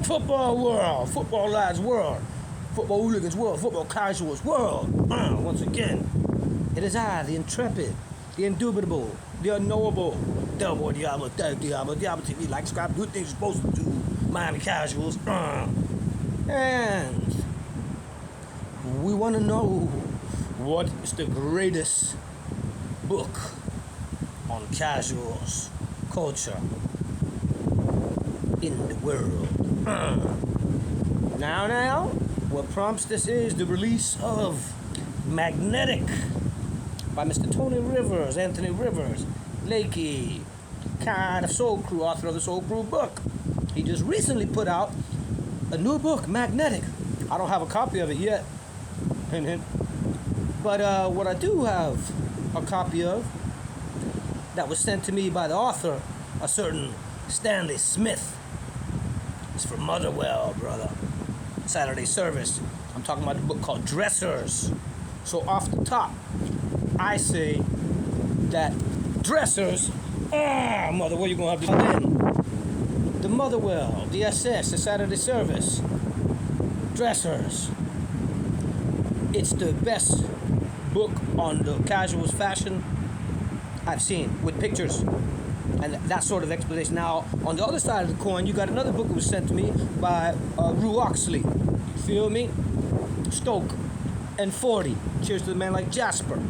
Football world, football lads world, football hooligans world, football casuals world. Once again, it is I, the intrepid, the indubitable, the unknowable, Del Boy Diablo, Diablo TV, like, subscribe, do things you're supposed to do, Miami Casuals. And we want to know what is the greatest book on casuals culture in the world. Now, what prompts this is the release of Magnetic by Mr. Tony Rivers, Anthony Rivers, Lakey, kind of Soul Crew, author of the Soul Crew book. He just recently put out a new book, Magnetic. I don't have a copy of it yet, hint, hint. But what I do have a copy of that was sent to me by the author, a certain Stanley Smith. It's from Motherwell, brother. Saturday service. I'm talking about the book called Dressers. So off the top, I say that Dressers, mother, what you gonna have to put in? The Motherwell, the SS, the Saturday service. Dressers. It's the best book on the casuals fashion I've seen, with pictures and that sort of explanation. Now, on the other side of the coin, you got another book that was sent to me by Rue Oxley. You feel me? Stoke and 40. Cheers to the man like Jasper.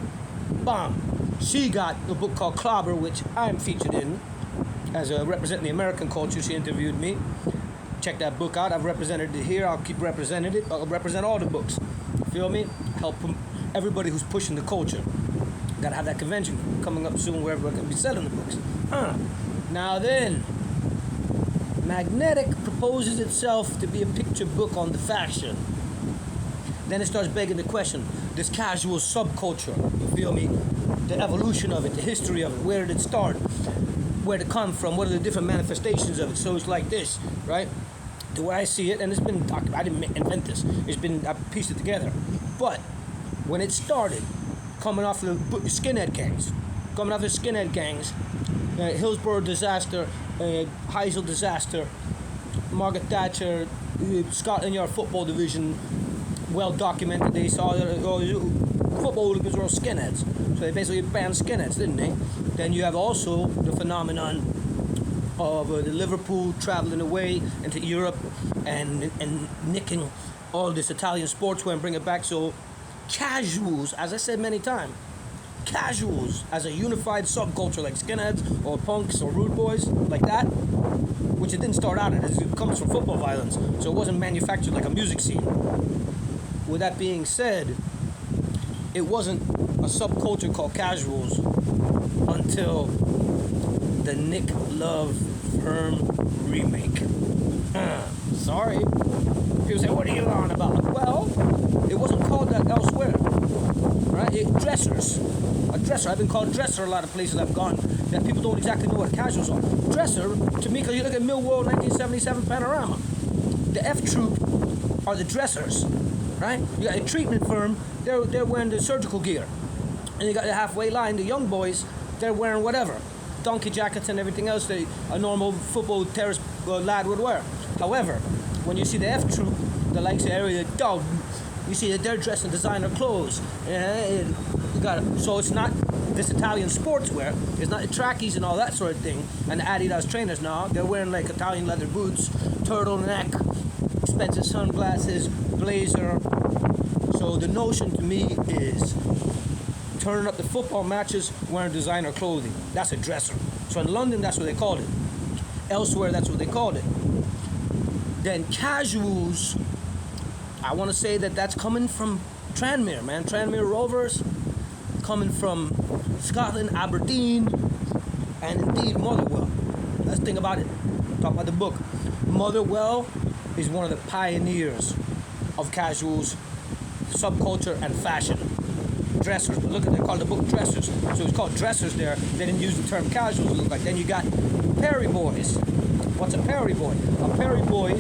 Bomb. She got a book called Clobber, which I'm featured in as representing the American culture. She interviewed me. Check that book out. I've represented it here. I'll keep representing it. I'll represent all the books. Feel me? Help everybody who's pushing the culture. Gotta have that convention coming up soon where everyone can be selling the books. Now then, Magnetic proposes itself to be a picture book on the fashion. Then it starts begging the question, this casual subculture, you feel me? The evolution of it, the history of it, where did it start? Where did it come from? What are the different manifestations of it? So it's like this, right? The way I see it, and it's been, I didn't invent this, I pieced it together. But when it started, coming off the skinhead gangs, Hillsborough disaster, Heysel disaster, Margaret Thatcher, Scotland Yard football division, well documented. They saw that football hooligans were all skinheads, so they basically banned skinheads, didn't they? Then you have also the phenomenon of the Liverpool traveling away into Europe and nicking all this Italian sportswear and bring it back. So casuals, as I said many times, casuals as a unified subculture like skinheads or punks or rude boys like that, which it didn't start out as, it comes from football violence, so it wasn't manufactured like a music scene. With that being said, it wasn't a subculture called casuals until the Nick Love Firm remake. Sorry. People say, what are you on about? Well, it wasn't called that elsewhere. Right? Dressers. A dresser. I've been called dresser a lot of places I've gone that people don't exactly know what casuals are. Dresser, to me, because you look at Millwall 1977 Panorama. The F Troop are the dressers. Right? You got a treatment firm, they're wearing the surgical gear. And you got the halfway line, the young boys, they're wearing whatever. Donkey jackets and everything else that a normal football terrorist lad would wear. However, when you see the F Troop, the likes of area dog, you see that they're dressed in designer clothes. So it's not this Italian sportswear. It's not the trackies and all that sort of thing. And the Adidas trainers now, they're wearing like Italian leather boots, turtleneck, expensive sunglasses, blazer. So the notion to me is turning up the football matches wearing designer clothing. That's a dresser. So in London, that's what they called it. Elsewhere, that's what they called it. Then casuals, I want to say that that's coming from Tranmere, man. Tranmere Rovers, coming from Scotland, Aberdeen, and indeed Motherwell. Let's think about it. Talk about the book. Motherwell is one of the pioneers of casuals, subculture, and fashion. Dressers. Look at, they call the book Dressers. So it's called Dressers there. They didn't use the term casuals, it looked like. Then you got Perry Boys. What's a Perry Boy? A Perry Boy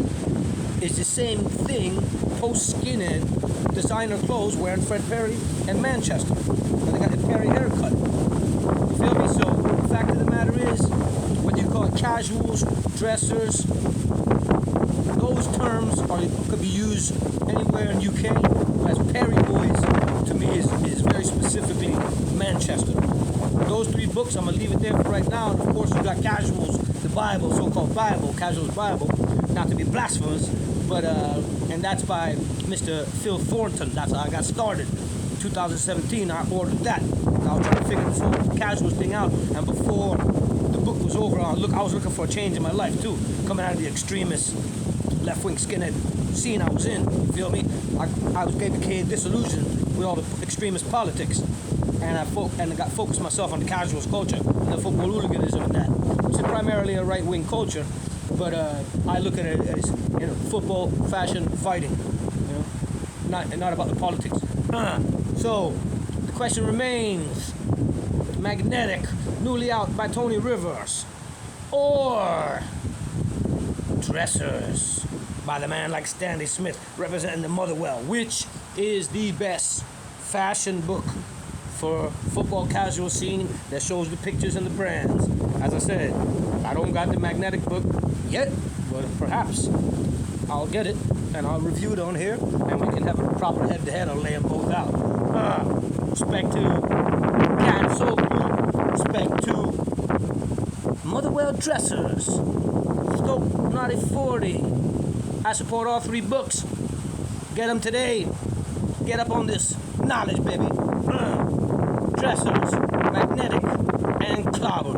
is the same thing, post-skinhead, designer clothes, wearing Fred Perry and Manchester. And they got the Perry haircut. You feel me? So the fact of the matter is, whether you call it casuals, dressers, those terms could be used anywhere in UK. As Perry Boys, to me, is very specifically Manchester. Those 3 books, I'm gonna leave it there for right now. And of course, you got Casuals, the Bible, so-called Bible, Casuals Bible, not to be blasphemous, but and that's by Mr. Phil Thornton. That's how I got started. 2017, I ordered that. I was trying to figure this whole Casuals thing out, and before the book was over, I was looking for a change in my life too, coming out of the extremist left-wing skinhead scene I was in. You feel me? I became disillusioned with all the extremist politics, and I got focused myself on the Casuals culture and the football hooliganism and that, which is primarily a right-wing culture, but I look at it as, football, fashion, fighting, not about the politics. So the question remains: Magnetic, newly out by Tony Rivers, or Dressers by the man like Stanley Smith, representing the Motherwell? Which is the best fashion book for football casual scene that shows the pictures and the brands? As I said, I don't got the Magnetic book yet, but perhaps I'll get it and I'll review it on here, and we can have a proper head-to-head. I'll lay them both out. Respect to Cancel Group, respect to Motherwell Dressers, Stoke Naughty 40. I support all 3 books. Get them today. Get up on this knowledge, baby. Dressers, Magnetic, and Clobber.